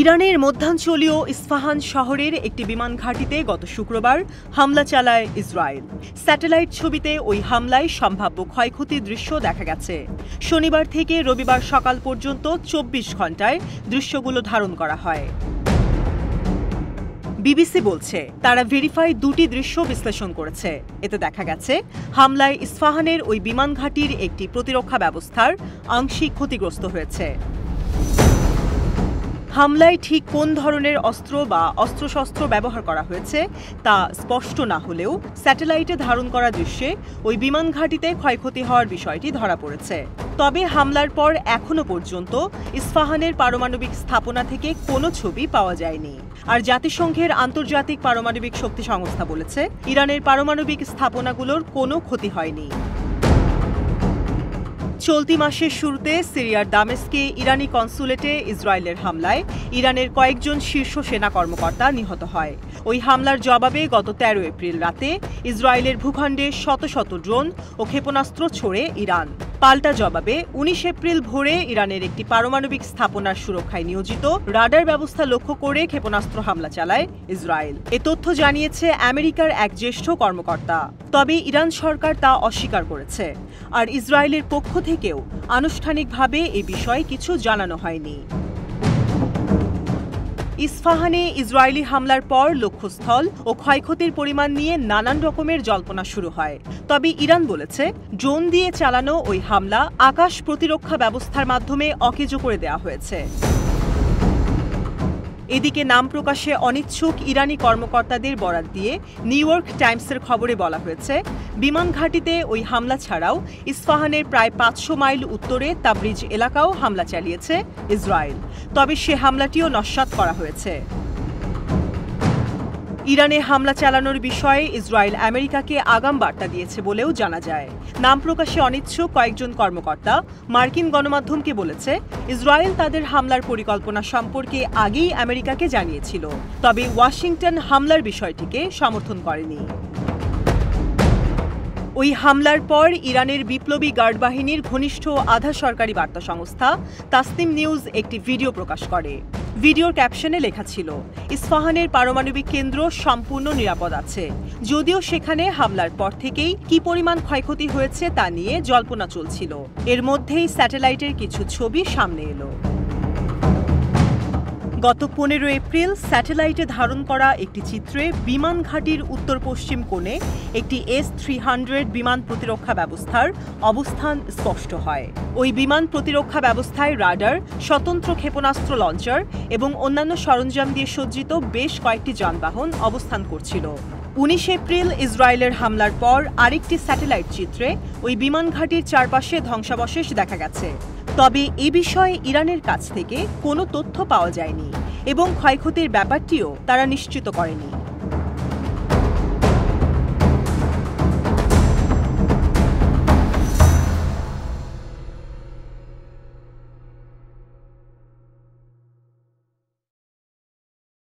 ইরানের মধ্যাঞ্চলীয় ইস্পাহান শহরের একটি বিমান ঘাঁটিতে গত শুক্রবার হামলা চালায় ইসরায়েল। স্যাটেলাইট ছবিতে ওই হামলায় সম্ভাব্য ক্ষয়ক্ষতির দৃশ্য দেখা গেছে। শনিবার থেকে রবিবার সকাল পর্যন্ত ২৪ ঘণ্টায় দৃশ্যগুলো ধারণ করা হয়। বিবিসি বলছে, তারা ভেরিফাই দুটি দৃশ্য বিশ্লেষণ করেছে। এতে দেখা গেছে হামলায় ইস্পাহানের ওই বিমান ঘাঁটির একটি প্রতিরক্ষা ব্যবস্থার আংশিক ক্ষতিগ্রস্ত হয়েছে। হামলায় ঠিক কোন ধরনের অস্ত্র বা অস্ত্রশস্ত্র ব্যবহার করা হয়েছে তা স্পষ্ট না হলেও স্যাটেলাইটে ধারণ করা দৃশ্যে ওই বিমান ঘাঁটিতে ক্ষয়ক্ষতি হওয়ার বিষয়টি ধরা পড়েছে। তবে হামলার পর এখনও পর্যন্ত ইস্পাহানের পারমাণবিক স্থাপনা থেকে কোনো ছবি পাওয়া যায়নি। আর জাতিসংঘের আন্তর্জাতিক পারমাণবিক শক্তি সংস্থা বলেছে, ইরানের পারমাণবিক স্থাপনাগুলোর কোনো ক্ষতি হয়নি। চলতি মাসের শুরুতে সিরিয়ার দামেস্কে ইরানি কনসুলেটে ইসরায়েলের হামলায় ইরানের কয়েকজন শীর্ষ সেনা কর্মকর্তা নিহত হয়। ওই হামলার জবাবে গত ১৩ এপ্রিল রাতে ইসরায়েলের ভূখণ্ডে শত শত ড্রোন ও ক্ষেপণাস্ত্র ছোড়ে ইরান। পাল্টা জবাবে ১৯ এপ্রিল ভোরে ইরানের একটি পারমাণবিক স্থাপনার সুরক্ষায় নিয়োজিত রাডার ব্যবস্থা লক্ষ্য করে ক্ষেপণাস্ত্র হামলা চালায় ইসরায়েল। এ তথ্য জানিয়েছে আমেরিকার এক জ্যেষ্ঠ কর্মকর্তা। তবে ইরান সরকার তা অস্বীকার করেছে। আর ইসরায়েলের পক্ষ থেকেও আনুষ্ঠানিকভাবে এ বিষয়ে কিছু জানানো হয়নি। ইস্পাহানে ইসরায়েলি হামলার পর লক্ষ্যস্থল ও ক্ষয়ক্ষতির পরিমাণ নিয়ে নানান রকমের জল্পনা শুরু হয়। তবে ইরান বলেছে, ড্রোন দিয়ে চালানো ওই হামলা আকাশ প্রতিরক্ষা ব্যবস্থার মাধ্যমে অকেজো করে দেওয়া হয়েছে। এদিকে নাম প্রকাশে অনিচ্ছুক ইরানি কর্মকর্তাদের বরাত দিয়ে নিউ ইয়র্ক টাইমসের খবরে বলা হয়েছে, বিমান ঘাঁটিতে ওই হামলা ছাড়াও ইস্পাহানের প্রায় ৫০০ মাইল উত্তরে তাবরিজ এলাকাও হামলা চালিয়েছে ইসরায়েল। তবে সে হামলাটিও নস্যাৎ করা হয়েছে। ইরানে হামলা চালানোর বিষয়ে ইসরায়েল আমেরিকাকে আগাম বার্তা দিয়েছে বলেও জানা যায়। নাম প্রকাশে অনিচ্ছুক কয়েকজন কর্মকর্তা মার্কিন গণমাধ্যমকে বলেছে, ইসরায়েল তাদের হামলার পরিকল্পনা সম্পর্কে আগেই আমেরিকাকে জানিয়েছিল। তবে ওয়াশিংটন হামলার বিষয়টিকে সমর্থন করেনি। ওই হামলার পর ইরানের বিপ্লবী গার্ড বাহিনীর ঘনিষ্ঠ আধা সরকারি বার্তা সংস্থা তাসনিম নিউজ একটি ভিডিও প্রকাশ করে। ভিডিওর ক্যাপশনে লেখা ছিল, ইস্পাহানের পারমাণবিক কেন্দ্র সম্পূর্ণ নিরাপদ আছে, যদিও সেখানে হামলার পর থেকেই কি পরিমাণ ক্ষয়ক্ষতি হয়েছে তা নিয়ে জল্পনা চলছিল। এর মধ্যেই স্যাটেলাইটের কিছু ছবি সামনে এলো। গত ১৫ এপ্রিল স্যাটেলাইটে ধারণ করা একটি চিত্রে বিমান ঘাঁটির উত্তর পশ্চিম কোণে একটি S-300 বিমান প্রতিরক্ষা ব্যবস্থার অবস্থান স্পষ্ট হয়। ওই বিমান প্রতিরক্ষা ব্যবস্থায় রাডার, স্বতন্ত্র ক্ষেপণাস্ত্র লঞ্চার এবং অন্যান্য সরঞ্জাম দিয়ে সজ্জিত বেশ কয়েকটি যানবাহন অবস্থান করছিল। ১৯ এপ্রিল ইসরায়েলের হামলার পর আরেকটি স্যাটেলাইট চিত্রে ওই বিমান ঘাঁটির চারপাশে ধ্বংসাবশেষ দেখা গেছে। তবে এ বিষয়ে ইরানের কাছ থেকে কোনো তথ্য পাওয়া যায়নি এবং ক্ষয়ক্ষতির ব্যাপারটিও তারা নিশ্চিত করেনি।